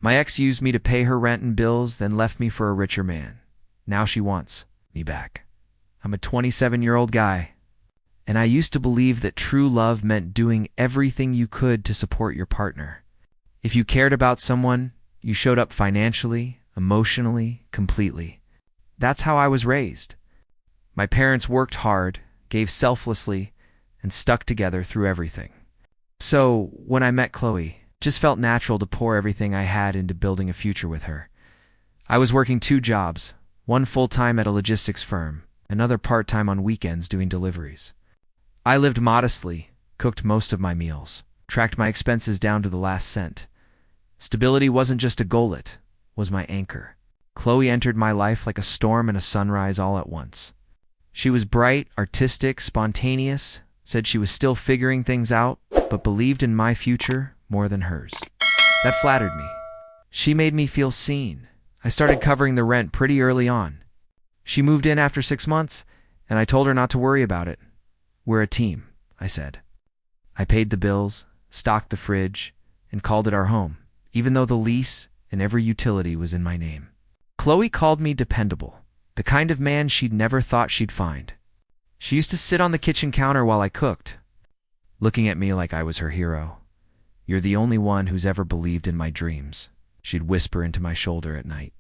My ex used me to pay her rent and bills, then left me for a richer man. Now she wants me back. I'm a 27-year-old guy, and I used to believe that true love meant doing everything you could to support your partner. If you cared about someone, you showed up financially, emotionally, completely. That's how I was raised. My parents worked hard, gave selflessly, and stuck together through everything. So, when I met Chloe, it just felt natural to pour everything I had into building a future with her. I was working 2 jobs, one full-time at a logistics firm, another part-time on weekends doing deliveries. I lived modestly, cooked most of my meals, tracked my expenses down to the last cent. Stability wasn't just a goal, it was my anchor. Chloe entered my life like a storm and a sunrise all at once. She was bright, artistic, spontaneous, said she was still figuring things out, but believed in my future more than hers. That flattered me. She made me feel seen. I started covering the rent pretty early on. She moved in after 6 months, and I told her not to worry about it. We're a team, I said. I paid the bills, stocked the fridge, and called it our home, even though the lease and every utility was in my name. Chloe called me dependable, the kind of man she'd never thought she'd find. She used to sit on the kitchen counter while I cooked, looking at me like I was her hero. "You're the only one who's ever believed in my dreams," she'd whisper into my shoulder at night.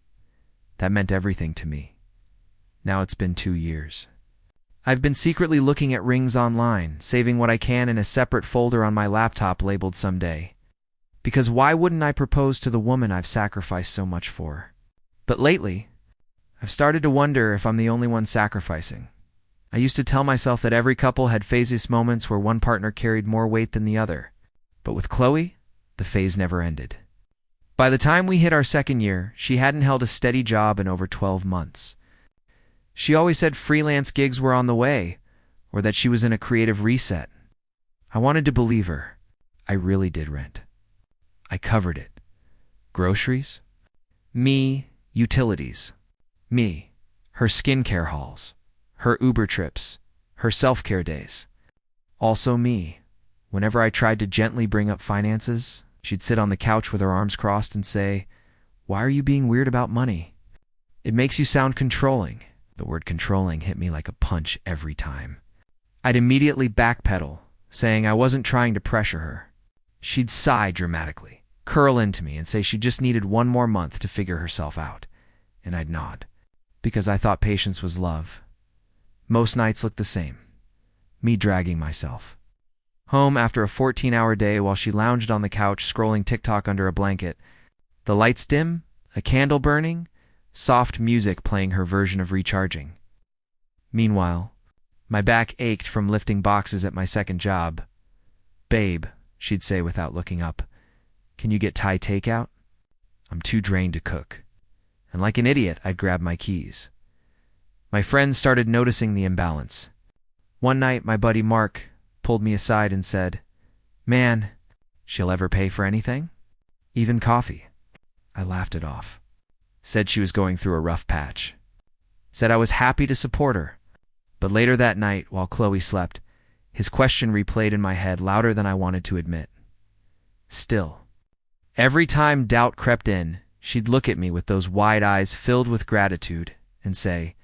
That meant everything to me. Now it's been 2 years. I've been secretly looking at rings online, saving what I can in a separate folder on my laptop labeled someday. Because why wouldn't I propose to the woman I've sacrificed so much for? But lately, I've started to wonder if I'm the only one sacrificing. I used to tell myself that every couple had phases moments where one partner carried more weight than the other. But with Chloe, the phase never ended. By the time we hit our 2nd year, she hadn't held a steady job in over 12 months. She always said freelance gigs were on the way, or that she was in a creative reset. I wanted to believe her. I really did rent. I covered it. Groceries? Me, utilities. Me, her skincare hauls, her Uber trips, her self-care days. Also me. Whenever I tried to gently bring up finances, she'd sit on the couch with her arms crossed and say, "Why are you being weird about money? It makes you sound controlling." The word controlling hit me like a punch every time. I'd immediately backpedal, saying I wasn't trying to pressure her. She'd sigh dramatically, curl into me, and say she just needed 1 more month to figure herself out. And I'd nod, because I thought patience was love. Most nights looked the same. Me dragging myself home after a 14-hour day while she lounged on the couch scrolling TikTok under a blanket. The lights dim, a candle burning, soft music playing her version of recharging. Meanwhile, my back ached from lifting boxes at my 2nd job. "Babe," she'd say without looking up, "can you get Thai takeout? I'm too drained to cook." And like an idiot, I'd grab my keys. My friends started noticing the imbalance. One night, my buddy Mark pulled me aside and said, "Man, she'll ever pay for anything? Even coffee?" I laughed it off. Said she was going through a rough patch. Said I was happy to support her. But later that night, while Chloe slept, his question replayed in my head louder than I wanted to admit. Still, every time doubt crept in, she'd look at me with those wide eyes filled with gratitude and say,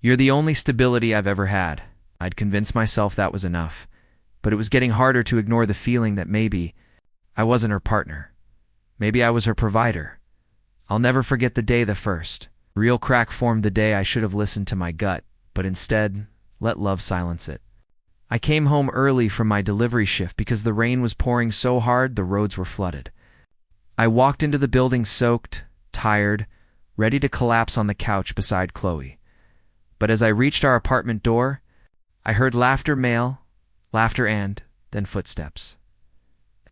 "You're the only stability I've ever had." I'd convince myself that was enough, but it was getting harder to ignore the feeling that maybe I wasn't her partner. Maybe I was her provider. I'll never forget the day the first real crack formed, the day I should have listened to my gut, but instead let love silence it. I came home early from my delivery shift because the rain was pouring so hard the roads were flooded. I walked into the building soaked, tired, ready to collapse on the couch beside Chloe. But as I reached our apartment door, I heard laughter and then footsteps.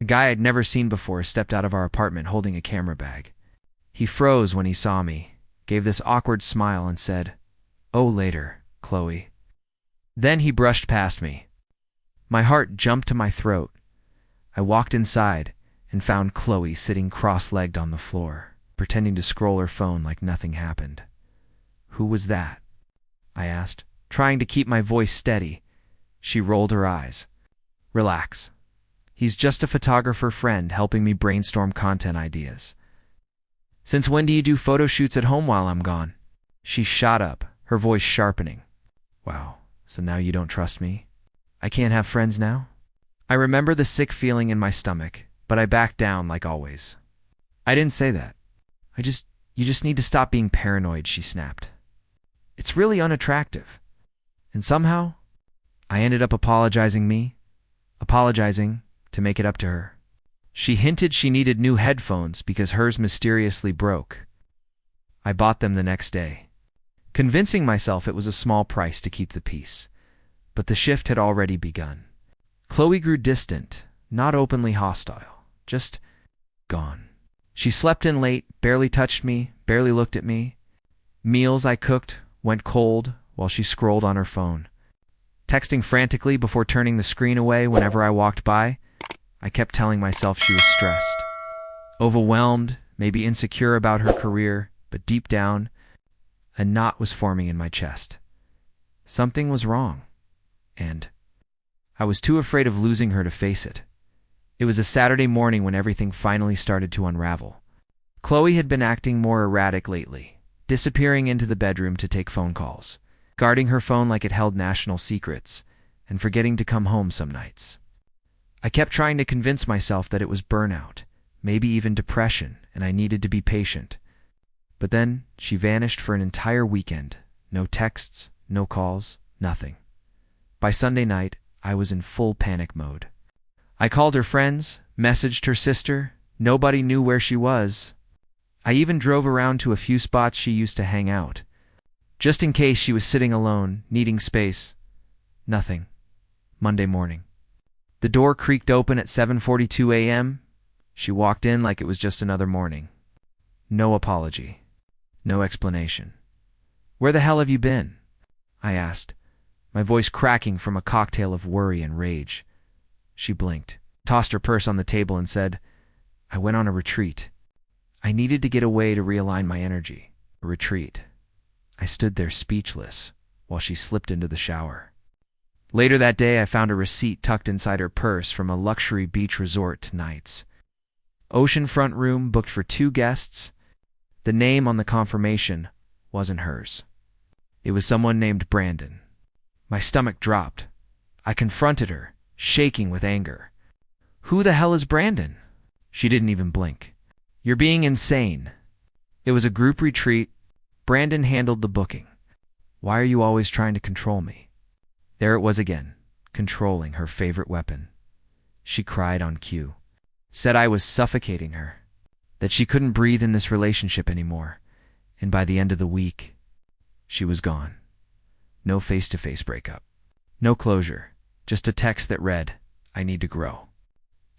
A guy I'd never seen before stepped out of our apartment holding a camera bag. He froze when he saw me, gave this awkward smile and said, "Oh, later, Chloe." Then he brushed past me. My heart jumped to my throat. I walked inside and found Chloe sitting cross-legged on the floor, pretending to scroll her phone like nothing happened. "Who was that?" I asked, trying to keep my voice steady. She rolled her eyes. "Relax. He's just a photographer friend helping me brainstorm content ideas." Since when do you do photo shoots at home while I'm gone? She shot up, her voice sharpening. Wow, so now you don't trust me? I can't have friends now? I remember the sick feeling in my stomach, but I backed down like always. I didn't say that. You just need to stop being paranoid, she snapped. It's really unattractive. And somehow, I ended up apologizing to make it up to her. She hinted she needed new headphones because hers mysteriously broke. I bought them the next day, convincing myself it was a small price to keep the peace. But the shift had already begun. Chloe grew distant, not openly hostile, just gone. She slept in late, barely touched me, barely looked at me. Meals I cooked went cold while she scrolled on her phone. Texting frantically before turning the screen away whenever I walked by, I kept telling myself she was stressed, overwhelmed, maybe insecure about her career, but deep down, a knot was forming in my chest. Something was wrong, and I was too afraid of losing her to face it. It was a Saturday morning when everything finally started to unravel. Chloe had been acting more erratic lately, disappearing into the bedroom to take phone calls, guarding her phone like it held national secrets, and forgetting to come home some nights. I kept trying to convince myself that it was burnout, maybe even depression, and I needed to be patient. But then she vanished for an entire weekend. No texts, no calls, nothing. By Sunday night, I was in full panic mode. I called her friends, messaged her sister. Nobody knew where she was. I even drove around to a few spots she used to hang out, just in case she was sitting alone, needing space. Nothing. Monday morning. The door creaked open at 7:42 a.m. She walked in like it was just another morning. No apology. No explanation. Where the hell have you been? I asked, my voice cracking from a cocktail of worry and rage. She blinked, tossed her purse on the table and said, I went on a retreat. I needed to get away to realign my energy. A retreat. I stood there speechless while she slipped into the shower. Later that day, I found a receipt tucked inside her purse from a luxury beach resort to nights. Oceanfront room booked for 2 guests. The name on the confirmation wasn't hers. It was someone named Brandon. My stomach dropped. I confronted her, shaking with anger. Who the hell is Brandon? She didn't even blink. You're being insane. It was a group retreat. Brandon handled the booking. Why are you always trying to control me? There it was again, controlling, her favorite weapon. She cried on cue, said I was suffocating her, that she couldn't breathe in this relationship anymore, and by the end of the week, she was gone. No face-to-face breakup. No closure, just a text that read, I need to grow.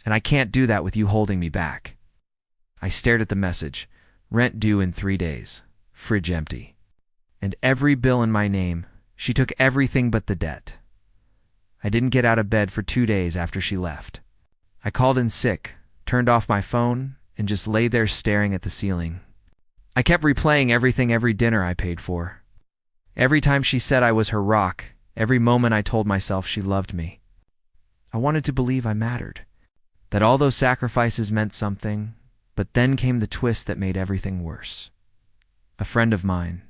And I can't do that with you holding me back. I stared at the message, rent due in 3 days, fridge empty. And every bill in my name. She took everything but the debt. I didn't get out of bed for 2 days after she left. I called in sick, turned off my phone, and just lay there staring at the ceiling. I kept replaying every dinner I paid for. Every time she said I was her rock, every moment I told myself she loved me. I wanted to believe I mattered, that all those sacrifices meant something, but then came the twist that made everything worse. A friend of mine,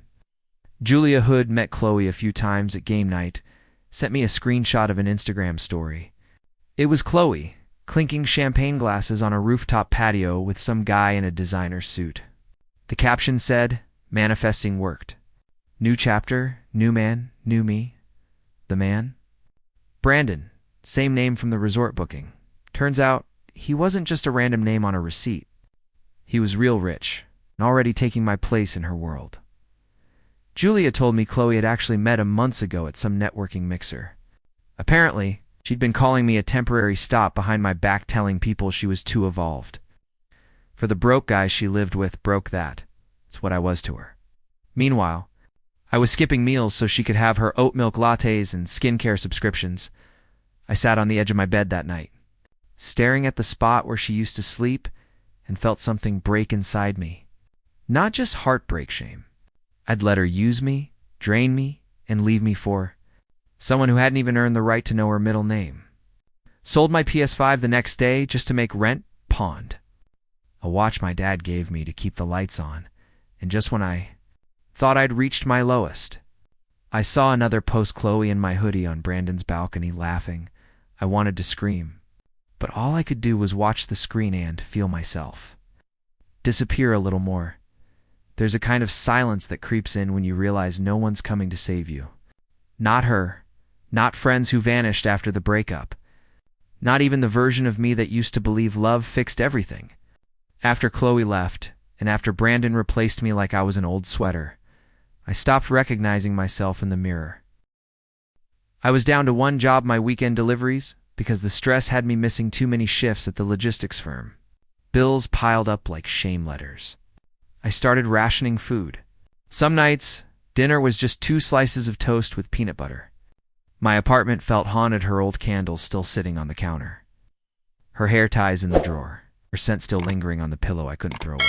Julia Hood, met Chloe a few times at game night, sent me a screenshot of an Instagram story. It was Chloe, clinking champagne glasses on a rooftop patio with some guy in a designer suit. The caption said, manifesting worked. New chapter, new man, new me. The man? Brandon, same name from the resort booking. Turns out, he wasn't just a random name on a receipt. He was real rich, and already taking my place in her world. Julia told me Chloe had actually met him months ago at some networking mixer. Apparently, she'd been calling me a temporary stop behind my back, telling people she was too evolved. For the broke guy she lived with, broke that. It's what I was to her. Meanwhile, I was skipping meals so she could have her oat milk lattes and skincare subscriptions. I sat on the edge of my bed that night, staring at the spot where she used to sleep, and felt something break inside me. Not just heartbreak shame. I'd let her use me, drain me, and leave me for someone who hadn't even earned the right to know her middle name. Sold my PS5 the next day just to make rent, pawned. a watch my dad gave me to keep the lights on, and just when I thought I'd reached my lowest, I saw another post Chloe in my hoodie on Brandon's balcony laughing. I wanted to scream, but all I could do was watch the screen and feel myself disappear a little more. There's a kind of silence that creeps in when you realize no one's coming to save you. Not her, not friends who vanished after the breakup, not even the version of me that used to believe love fixed everything. After Chloe left, and after Brandon replaced me like I was an old sweater, I stopped recognizing myself in the mirror. I was down to one job, my weekend deliveries, because the stress had me missing too many shifts at the logistics firm. Bills piled up like shame letters. I started rationing food. Some nights, dinner was just 2 slices of toast with peanut butter. My apartment felt haunted, her old candles still sitting on the counter, her hair ties in the drawer, her scent still lingering on the pillow I couldn't throw away.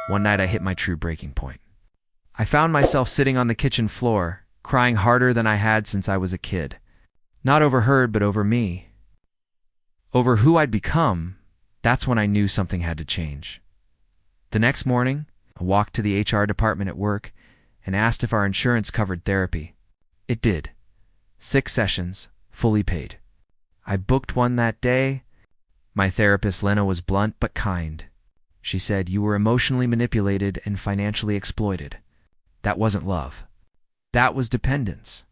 One night I hit my true breaking point. I found myself sitting on the kitchen floor, crying harder than I had since I was a kid. Not over her, but over me. Over who I'd become. That's when I knew something had to change. The next morning, I walked to the HR department at work and asked if our insurance covered therapy. It did. 6 sessions, fully paid. I booked one that day. My therapist, Lena, was blunt but kind. She said, "You were emotionally manipulated and financially exploited. That wasn't love. That was dependence."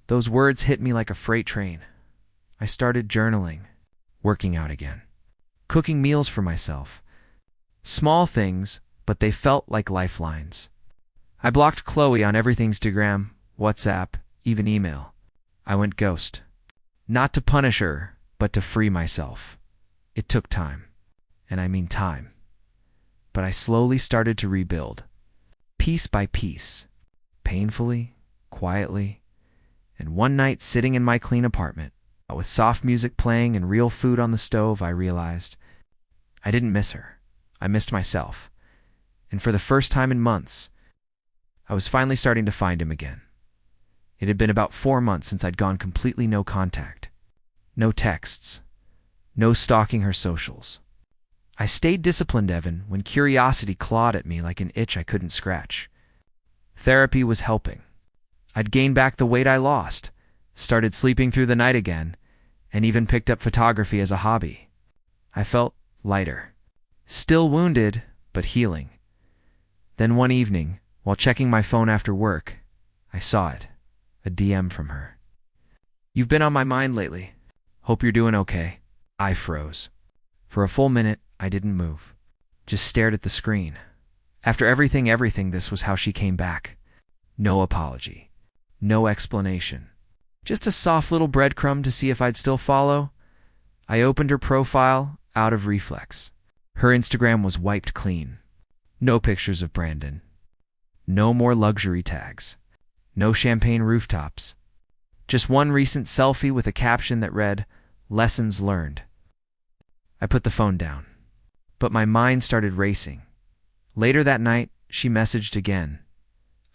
Those words hit me like a freight train. I started journaling, working out again, cooking meals for myself. Small things, but they felt like lifelines. I blocked Chloe on everything: Instagram, WhatsApp, even email. I went ghost. Not to punish her, but to free myself. It took time. And I mean time. But I slowly started to rebuild. Piece by piece. Painfully, quietly. And one night, sitting in my clean apartment, with soft music playing and real food on the stove, I realized I didn't miss her. I missed myself. And for the first time in months, I was finally starting to find him again. It had been about 4 months since I'd gone completely no contact. No texts. No stalking her socials. I stayed disciplined, Evan, when curiosity clawed at me like an itch I couldn't scratch. Therapy was helping. I'd gained back the weight I lost, started sleeping through the night again, and even picked up photography as a hobby. I felt lighter. Still wounded, but healing. Then one evening, while checking my phone after work, I saw it. A DM from her. "You've been on my mind lately. Hope you're doing okay." I froze. For a full minute, I didn't move. Just stared at the screen. After everything, this was how she came back. No apology. No explanation. Just a soft little breadcrumb to see if I'd still follow. I opened her profile, out of reflex. Her Instagram was wiped clean. No pictures of Brandon. No more luxury tags. No champagne rooftops. Just one recent selfie with a caption that read, "Lessons learned." I put the phone down, but my mind started racing. Later that night, she messaged again.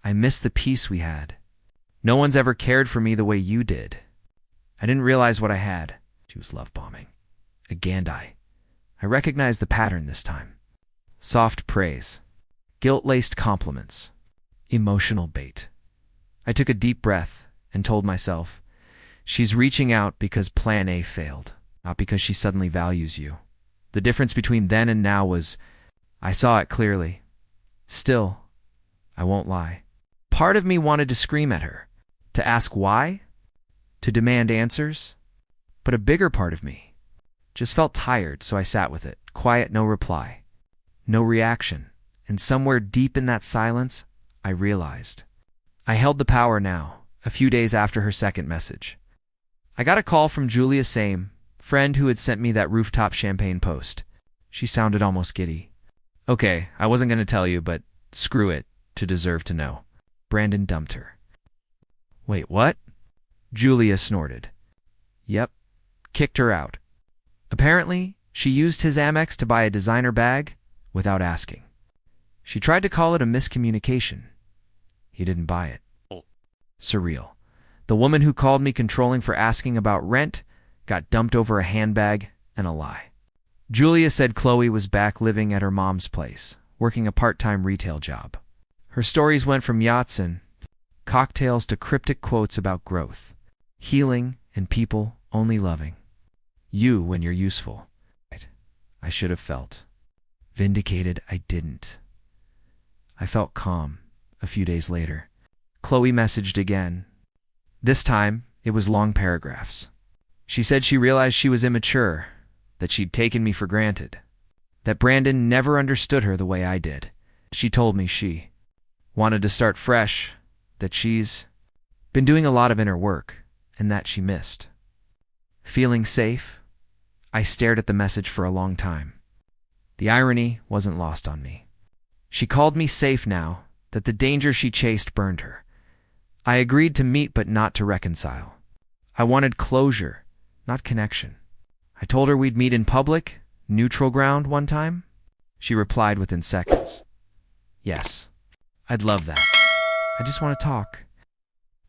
"I miss the peace we had. No one's ever cared for me the way you did." I didn't realize what I had. She was love bombing. Again, I recognized the pattern this time. Soft praise. Guilt-laced compliments. Emotional bait. I took a deep breath and told myself, she's reaching out because plan A failed, not because she suddenly values you. The difference between then and now was, I saw it clearly. Still, I won't lie. Part of me wanted to scream at her, to ask why, to demand answers. But a bigger part of me just felt tired, so I sat with it, quiet, no reply, no reaction. And somewhere deep in that silence, I realized I held the power now, a few days after her second message. I got a call from Julia, same friend who had sent me that rooftop champagne post. She sounded almost giddy. "Okay, I wasn't going to tell you, but screw it, to deserve to know. Brandon dumped her." "Wait, what?" Julia snorted. "Yep, kicked her out. Apparently, she used his Amex to buy a designer bag without asking. She tried to call it a miscommunication. He didn't buy it." Surreal. The woman who called me controlling for asking about rent got dumped over a handbag and a lie. Julia said Chloe was back living at her mom's place, working a part-time retail job. Her stories went from yachts and cocktails to cryptic quotes about growth, healing, and people only loving you when you're useful. I should have felt vindicated. I didn't. I felt calm. A few days later, Chloe messaged again. This time, it was long paragraphs. She said she realized she was immature, that she'd taken me for granted, that Brandon never understood her the way I did. She told me she wanted to start fresh, that she's been doing a lot of inner work, and that she missed feeling safe. I stared at the message for a long time. The irony wasn't lost on me. She called me safe now, that the danger she chased burned her. I agreed to meet but not to reconcile. I wanted closure, not connection. I told her we'd meet in public, neutral ground one time. She replied within seconds. Yes, I'd love that. I just want to talk.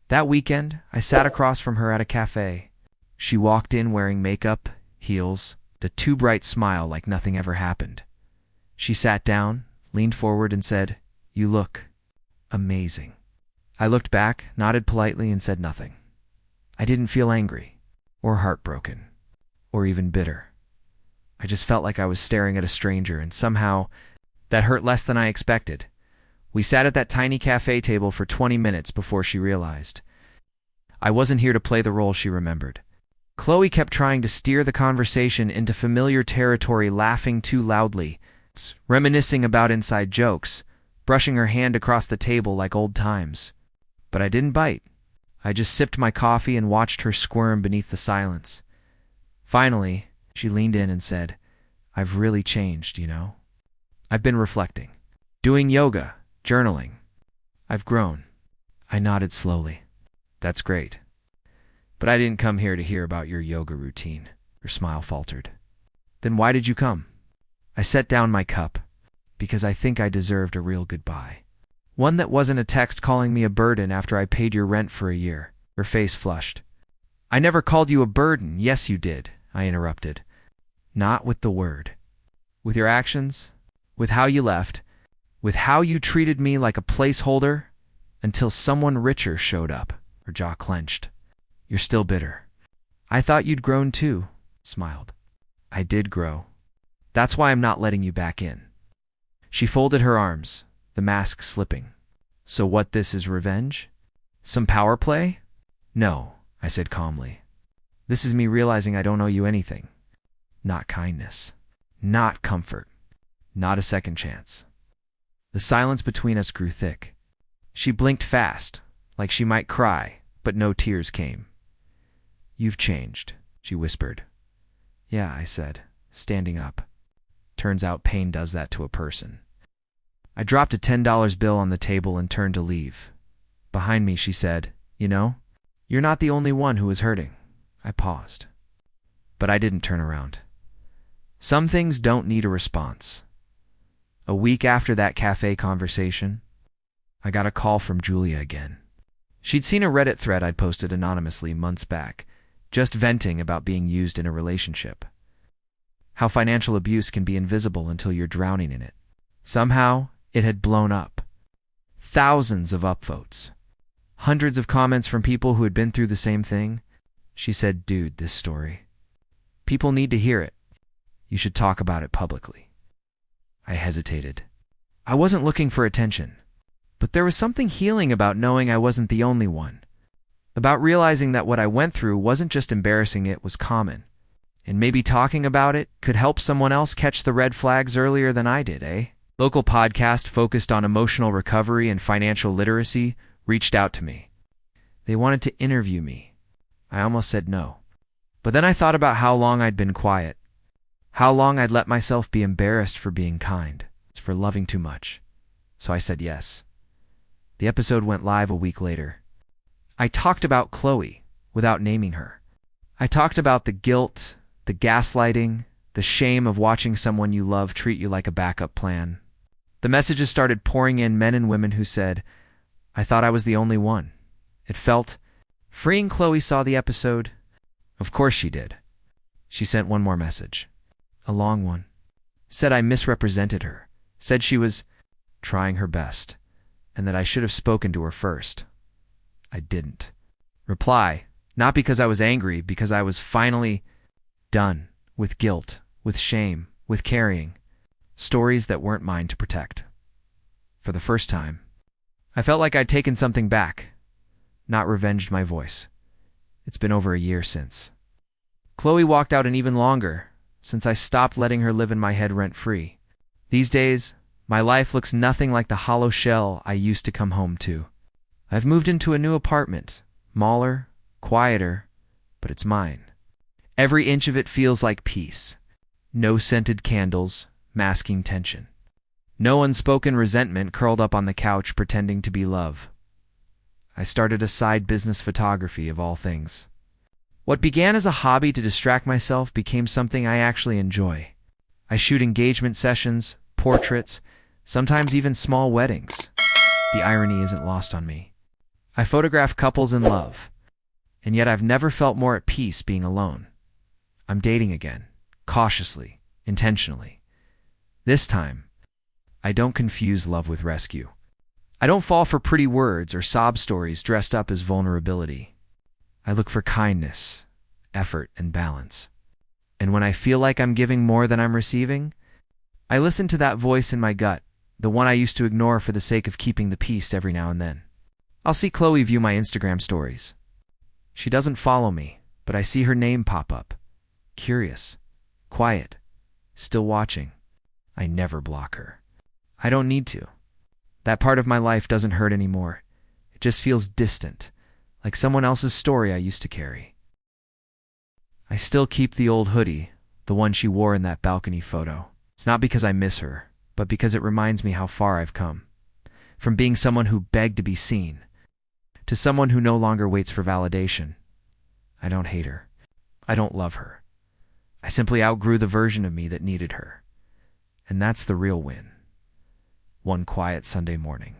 That weekend, I sat across from her at a cafe. She walked in wearing makeup, heels, a too bright smile like nothing ever happened. She sat down, leaned forward and said, "You look amazing." I looked back, nodded politely, and said nothing. I didn't feel angry, or heartbroken, or even bitter. I just felt like I was staring at a stranger, and somehow that hurt less than I expected. We sat at that tiny cafe table for 20 minutes before she realized I wasn't here to play the role she remembered. Chloe kept trying to steer the conversation into familiar territory, laughing too loudly, reminiscing about inside jokes, brushing her hand across the table like old times. But I didn't bite. I just sipped my coffee and watched her squirm beneath the silence. Finally, she leaned in and said, "I've really changed, you know. I've been reflecting, doing yoga, journaling. I've grown." I nodded slowly. "That's great. But I didn't come here to hear about your yoga routine." Her smile faltered. "Then why did you come?" I set down my cup, because I think I deserved a real goodbye. One that wasn't a text calling me a burden after I paid your rent for a year. Her face flushed. "I never called you a burden." "Yes, you did," I interrupted. "Not with the word. With your actions, with how you left, with how you treated me like a placeholder until someone richer showed up." Her jaw clenched. "You're still bitter." "I thought you'd grown too," smiled. "I did grow. That's why I'm not letting you back in." She folded her arms, the mask slipping. "So what, this is revenge? Some power play?" "No," I said calmly. "This is me realizing I don't owe you anything. Not kindness. Not comfort. Not a second chance." The silence between us grew thick. She blinked fast, like she might cry, but no tears came. "You've changed," she whispered. "Yeah," I said, standing up. Turns out pain does that to a person. I dropped a $10 bill on the table and turned to leave. Behind me, she said, "You know, you're not the only one who is hurting." I paused. But I didn't turn around. Some things don't need a response. A week after that cafe conversation, I got a call from Julia again. She'd seen a Reddit thread I'd posted anonymously months back, just venting about being used in a relationship. How financial abuse can be invisible until you're drowning in it. Somehow, it had blown up. Thousands of upvotes. Hundreds of comments from people who had been through the same thing. She said, "Dude, this story. People need to hear it. You should talk about it publicly." I hesitated. I wasn't looking for attention. But there was something healing about knowing I wasn't the only one. About realizing that what I went through wasn't just embarrassing, it was common. And maybe talking about it could help someone else catch the red flags earlier than I did, eh? Local podcast focused on emotional recovery and financial literacy reached out to me. They wanted to interview me. I almost said no. But then I thought about how long I'd been quiet. How long I'd let myself be embarrassed for being kind, for loving too much. So I said yes. The episode went live a week later. I talked about Chloe without naming her. I talked about the guilt, the gaslighting, the shame of watching someone you love treat you like a backup plan. The messages started pouring in, men and women who said, "I thought I was the only one." It felt freeing. Chloe saw the episode. Of course she did. She sent one more message. a long one. Said I misrepresented her, said she was trying her best, and that I should have spoken to her first. I didn't. Reply, not because I was angry, because I was finally done with guilt, with shame, with carrying stories that weren't mine to protect. For the first time, I felt like I'd taken something back, not revenged my voice. It's been over a year since. Chloe walked out, and even longer, since I stopped letting her live in my head rent-free. These days, my life looks nothing like the hollow shell I used to come home to. I've moved into a new apartment, smaller, quieter, but it's mine. Every inch of it feels like peace. No scented candles, masking tension. No unspoken resentment curled up on the couch pretending to be love. I started a side business, photography of all things. What began as a hobby to distract myself became something I actually enjoy. I shoot engagement sessions, portraits, sometimes even small weddings. The irony isn't lost on me. I photograph couples in love, and yet I've never felt more at peace being alone. I'm dating again, cautiously, intentionally. This time, I don't confuse love with rescue. I don't fall for pretty words or sob stories dressed up as vulnerability. I look for kindness, effort, and balance. And when I feel like I'm giving more than I'm receiving, I listen to that voice in my gut, the one I used to ignore for the sake of keeping the peace every now and then. I'll see Chloe view my Instagram stories. She doesn't follow me, but I see her name pop up. Curious, quiet, still watching. I never block her. I don't need to. That part of my life doesn't hurt anymore. It just feels distant, like someone else's story I used to carry. I still keep the old hoodie, the one she wore in that balcony photo. It's not because I miss her, but because it reminds me how far I've come. From being someone who begged to be seen, to someone who no longer waits for validation. I don't hate her. I don't love her. I simply outgrew the version of me that needed her. And that's the real win. One quiet Sunday morning,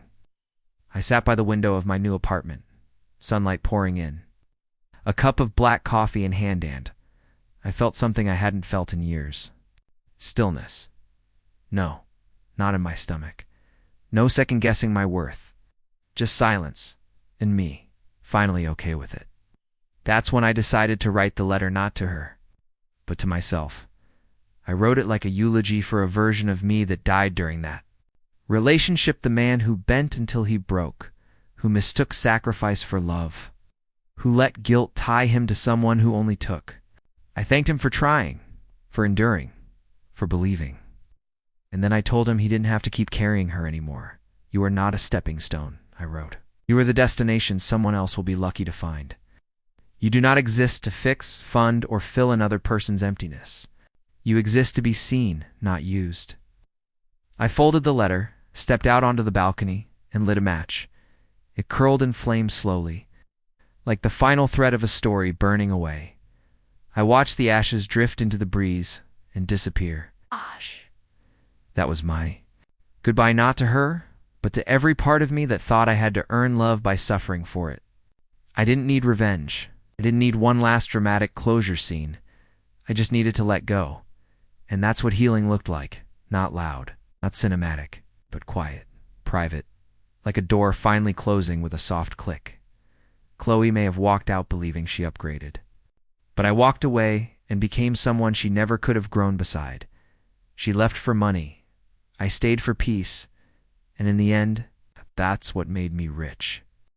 I sat by the window of my new apartment, sunlight pouring in. A cup of black coffee in hand, and I felt something I hadn't felt in years. Stillness. No, not in my stomach. No second-guessing my worth. Just silence, and me, finally okay with it. That's when I decided to write the letter, not to her, but to myself. I wrote it like a eulogy for a version of me that died during that relationship, the man who bent until he broke, who mistook sacrifice for love, who let guilt tie him to someone who only took. I thanked him for trying, for enduring, for believing. And then I told him he didn't have to keep carrying her anymore. You are not a stepping stone, I wrote. You are the destination someone else will be lucky to find. You do not exist to fix, fund, or fill another person's emptiness. You exist to be seen, not used. I folded the letter, stepped out onto the balcony, and lit a match. It curled and flamed slowly, like the final thread of a story burning away. I watched the ashes drift into the breeze and disappear. That was my goodbye, not to her, but to every part of me that thought I had to earn love by suffering for it. I didn't need revenge. I didn't need one last dramatic closure scene. I just needed to let go. And that's what healing looked like. Not loud, not cinematic, but quiet, private, like a door finally closing with a soft click. Chloe may have walked out believing she upgraded. But I walked away and became someone she never could have grown beside. She left for money. I stayed for peace. And in the end, that's what made me rich.